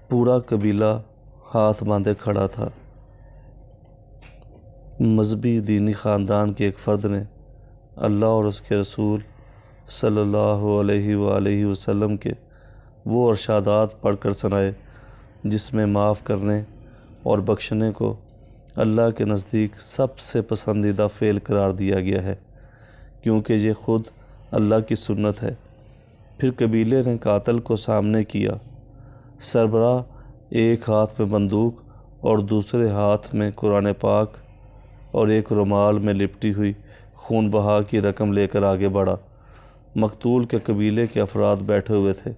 پورا قبیلہ ہاتھ باندھے کھڑا تھا۔ مذہبی دینی خاندان کے ایک فرد نے اللہ اور اس کے رسول صلی اللہ علیہ وآلہ وسلم کے وہ ارشادات پڑھ کر سنائے جس میں معاف کرنے اور بخشنے کو اللہ کے نزدیک سب سے پسندیدہ فعل قرار دیا گیا ہے، کیونکہ یہ خود اللہ کی سنت ہے۔ پھر قبیلے نے قاتل کو سامنے کیا۔ سربراہ ایک ہاتھ میں بندوق اور دوسرے ہاتھ میں قرآن پاک اور ایک رومال میں لپٹی ہوئی خون بہا کی رقم لے کر آگے بڑھا۔ مقتول کے قبیلے کے افراد بیٹھے ہوئے تھے۔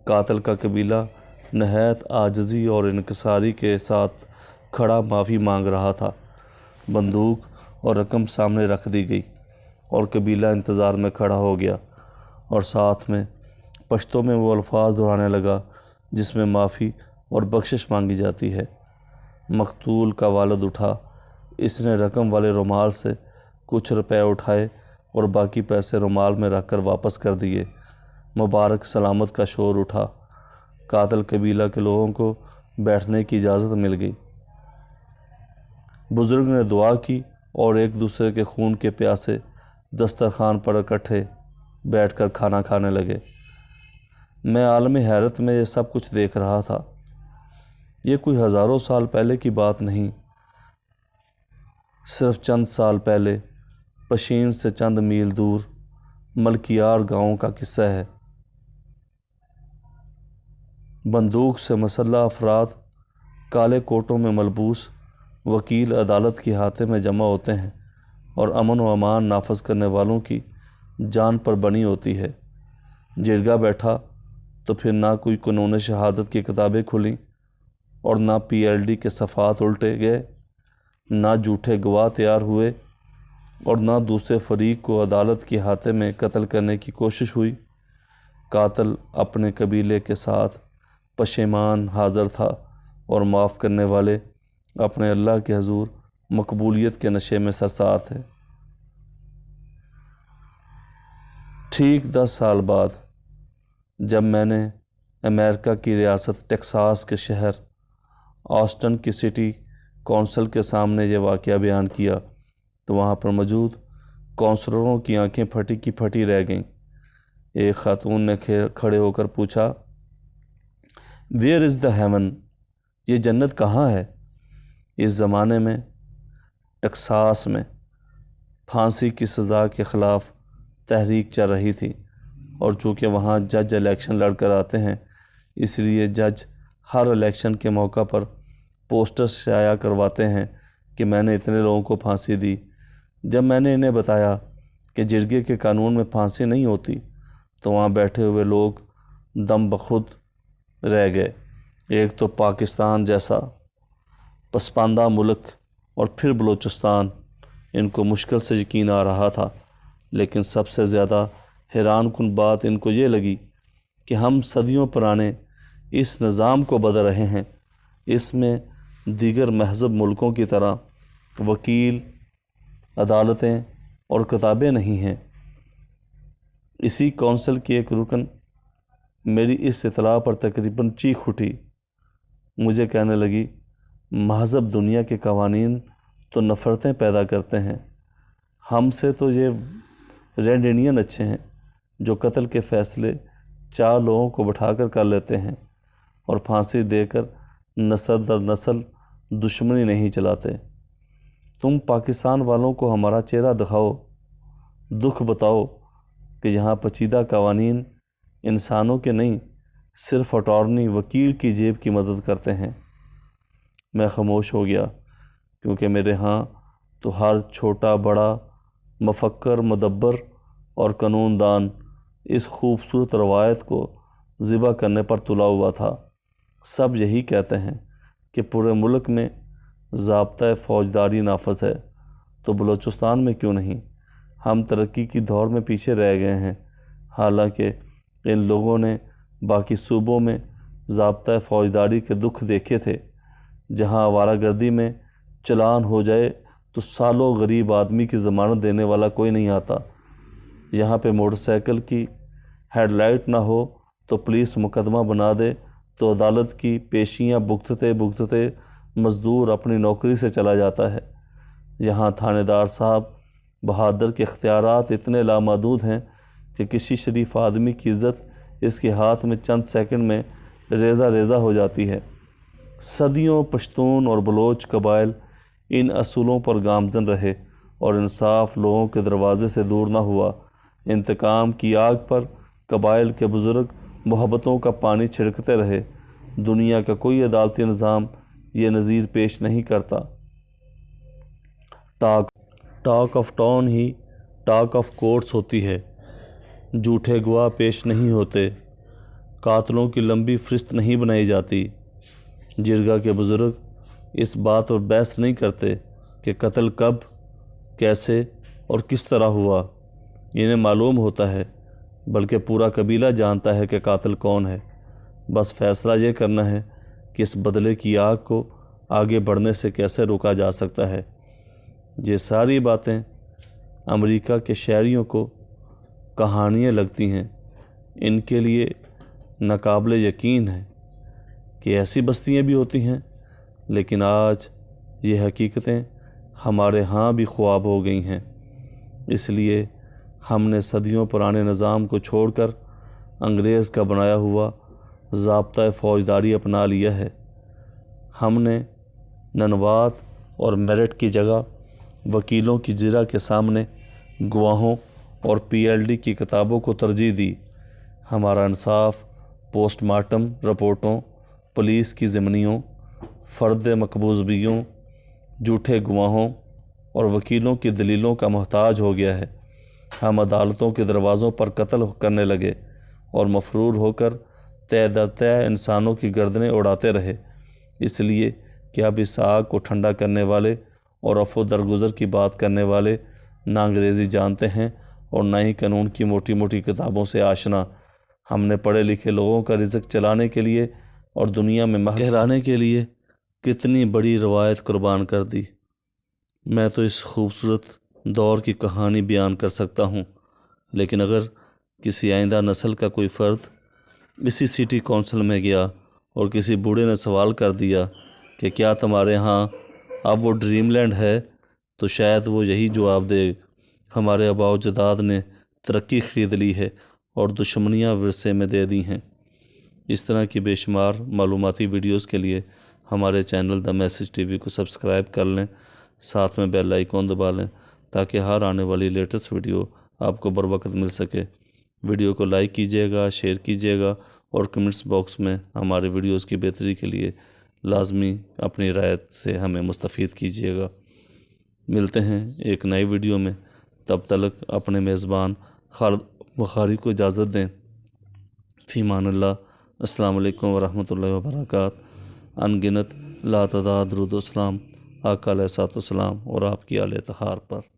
قاتل کا قبیلہ نہایت عاجزی اور انکساری کے ساتھ کھڑا معافی مانگ رہا تھا۔ بندوق اور رقم سامنے رکھ دی گئی اور قبیلہ انتظار میں کھڑا ہو گیا اور ساتھ میں پشتو میں وہ الفاظ دہرانے لگا جس میں معافی اور بخشش مانگی جاتی ہے۔ مقتول کا والد اٹھا۔ اس نے رقم والے رومال سے کچھ روپے اٹھائے اور باقی پیسے رومال میں رکھ کر واپس کر دیے۔ مبارک سلامت کا شور اٹھا۔ قاتل قبیلہ کے لوگوں کو بیٹھنے کی اجازت مل گئی۔ بزرگ نے دعا کی اور ایک دوسرے کے خون کے پیاسے دسترخوان پر اکٹھے بیٹھ کر کھانا کھانے لگے۔ میں عالم حیرت میں یہ سب کچھ دیکھ رہا تھا۔ یہ کوئی ہزاروں سال پہلے کی بات نہیں، صرف چند سال پہلے پشین سے چند میل دور ملکیار گاؤں کا قصہ ہے۔ بندوق سے مسلح افراد کالے کوٹوں میں ملبوس وکیل عدالت کے احاطے میں جمع ہوتے ہیں اور امن و امان نافذ کرنے والوں کی جان پر بنی ہوتی ہے۔ جرگہ بیٹھا تو پھر نہ کوئی قانون شہادت کی کتابیں کھلیں اور نہ PLD کے صفحات الٹے گئے، نہ جھوٹے گواہ تیار ہوئے اور نہ دوسرے فریق کو عدالت کے احاطے میں قتل کرنے کی کوشش ہوئی۔ قاتل اپنے قبیلے کے ساتھ پشیمان حاضر تھا اور معاف کرنے والے اپنے اللہ کے حضور مقبولیت کے نشے میں سرشار تھے۔ ٹھیک 10 سال بعد جب میں نے امریکہ کی ریاست ٹیکساس کے شہر آسٹن کی سٹی کونسل کے سامنے یہ واقعہ بیان کیا تو وہاں پر موجود کونسلروں کی آنکھیں پھٹی کی پھٹی رہ گئیں۔ ایک خاتون نے کھڑے ہو کر پوچھا، ویئر از دا ہیون؟ یہ جنت کہاں ہے؟ اس زمانے میں ٹیکساس میں پھانسی کی سزا کے خلاف تحریک چل رہی تھی، اور چونکہ وہاں جج الیکشن لڑ کر آتے ہیں، اس لیے جج ہر الیکشن کے موقع پر پوسٹر شائع کرواتے ہیں کہ میں نے اتنے لوگوں کو پھانسی دی۔ جب میں نے انہیں بتایا کہ جرگے کے قانون میں پھانسی نہیں ہوتی تو وہاں بیٹھے ہوئے لوگ دم بخود رہ گئے۔ ایک تو پاکستان جیسا پسماندہ ملک اور پھر بلوچستان، ان کو مشکل سے یقین آ رہا تھا، لیکن سب سے زیادہ حیران کن بات ان کو یہ لگی کہ ہم صدیوں پرانے اس نظام کو بدل رہے ہیں۔ اس میں دیگر مہذب ملکوں کی طرح وکیل، عدالتیں اور کتابیں نہیں ہیں۔ اسی کونسل کی ایک رکن میری اس اطلاع پر تقریباً چیخ اٹھی۔ مجھے کہنے لگی، مہذب دنیا کے قوانین تو نفرتیں پیدا کرتے ہیں، ہم سے تو یہ ریڈ انڈین اچھے ہیں جو قتل کے فیصلے 4 لوگوں کو بٹھا کر لیتے ہیں اور پھانسی دے کر نسل در نسل دشمنی نہیں چلاتے۔ تم پاکستان والوں کو ہمارا چہرہ دکھاؤ، دکھ بتاؤ کہ یہاں پیچیدہ قوانین انسانوں کے نہیں، صرف اٹارنی وکیل کی جیب کی مدد کرتے ہیں۔ میں خاموش ہو گیا، کیونکہ میرے ہاں تو ہر چھوٹا بڑا مفکر، مدبر اور قانون دان اس خوبصورت روایت کو ذبح کرنے پر تلا ہوا تھا۔ سب یہی کہتے ہیں کہ پورے ملک میں ضابطۂ فوجداری نافذ ہے، تو بلوچستان میں کیوں نہیں؟ ہم ترقی کی دوڑ میں پیچھے رہ گئے ہیں، حالانکہ ان لوگوں نے باقی صوبوں میں ضابطۂ فوجداری کے دکھ دیکھے تھے، جہاں آوارہ گردی میں چلان ہو جائے تو سالوں غریب آدمی کی ضمانت دینے والا کوئی نہیں آتا۔ یہاں پہ موٹر سائیکل کی ہیڈ لائٹ نہ ہو تو پولیس مقدمہ بنا دے تو عدالت کی پیشیاں بھگتتے بھگتتے مزدور اپنی نوکری سے چلا جاتا ہے۔ یہاں تھانے دار صاحب بہادر کے اختیارات اتنے لامحدود ہیں کہ کسی شریف آدمی کی عزت اس کے ہاتھ میں چند سیکنڈ میں ریزہ ریزہ ہو جاتی ہے۔ صدیوں پشتون اور بلوچ قبائل ان اصولوں پر گامزن رہے اور انصاف لوگوں کے دروازے سے دور نہ ہوا۔ انتقام کی آگ پر قبائل کے بزرگ محبتوں کا پانی چھڑکتے رہے۔ دنیا کا کوئی عدالتی نظام یہ نظیر پیش نہیں کرتا۔ Talk of town he talk of courts ہوتی ہے۔ جھوٹے گواہ پیش نہیں ہوتے، قاتلوں کی لمبی فہرست نہیں بنائی جاتی۔ جرگہ کے بزرگ اس بات پر بحث نہیں کرتے کہ قتل کب، کیسے اور کس طرح ہوا، انہیں معلوم ہوتا ہے، بلکہ پورا قبیلہ جانتا ہے کہ قاتل کون ہے۔ بس فیصلہ یہ کرنا ہے کہ اس بدلے کی آگ کو آگے بڑھنے سے کیسے روکا جا سکتا ہے۔ یہ ساری باتیں امریکہ کے شہریوں کو کہانیاں لگتی ہیں۔ ان کے لیے ناقابل یقین ہے کہ ایسی بستیاں بھی ہوتی ہیں، لیکن آج یہ حقیقتیں ہمارے ہاں بھی خواب ہو گئی ہیں۔ اس لیے ہم نے صدیوں پرانے نظام کو چھوڑ کر انگریز کا بنایا ہوا ضابطۂ فوجداری اپنا لیا ہے۔ ہم نے ننوات اور میرٹھ کی جگہ وکیلوں کی زرہ کے سامنے گواہوں اور PLD کی کتابوں کو ترجیح دی۔ ہمارا انصاف پوسٹ مارٹم رپورٹوں، پولیس کی ضمنیوں، فرد مقبوضگیوں، جھوٹے گواہوں اور وکیلوں کی دلیلوں کا محتاج ہو گیا ہے۔ ہم عدالتوں کے دروازوں پر قتل کرنے لگے اور مفرور ہو کر تہہ در تہہ انسانوں کی گردنیں اڑاتے رہے، اس لیے کہ اب اس آگ کو ٹھنڈا کرنے والے اور رفع و درگزر کی بات کرنے والے نہ انگریزی جانتے ہیں اور نہ ہی قانون کی موٹی موٹی کتابوں سے آشنا۔ ہم نے پڑھے لکھے لوگوں کا رزق چلانے کے لیے اور دنیا میں کہلانے کے لیے کتنی بڑی روایت قربان کر دی۔ میں تو اس خوبصورت دور کی کہانی بیان کر سکتا ہوں، لیکن اگر کسی آئندہ نسل کا کوئی فرد اسی سٹی کونسل میں گیا اور کسی بوڑھے نے سوال کر دیا کہ کیا تمہارے ہاں اب وہ ڈریم لینڈ ہے، تو شاید وہ یہی جواب دے، ہمارے آباء و اجداد نے ترقی خرید لی ہے اور دشمنیاں ورثے میں دے دی ہیں۔ اس طرح کی بے شمار معلوماتی ویڈیوز کے لیے ہمارے چینل دا میسج TV کو سبسکرائب کر لیں، ساتھ میں بیل آئیکن دبا لیں تاکہ ہر آنے والی لیٹسٹ ویڈیو آپ کو بروقت مل سکے۔ ویڈیو کو لائک کیجیے گا، شیئر کیجیے گا اور کمنٹس باکس میں ہمارے ویڈیوز کی بہتری کے لیے لازمی اپنی رائے سے ہمیں مستفید کیجیے گا۔ ملتے ہیں ایک نئی ویڈیو میں، تب تک اپنے میزبان خالد بخاری کو اجازت دیں۔ فی امان اللہ۔ السلام علیکم ورحمۃ اللہ وبرکاتہ۔ ان گنت لاتعداد درود و سلام آقا علیہ الصلوۃ والسلام اور آپ کی آل اطہار پر۔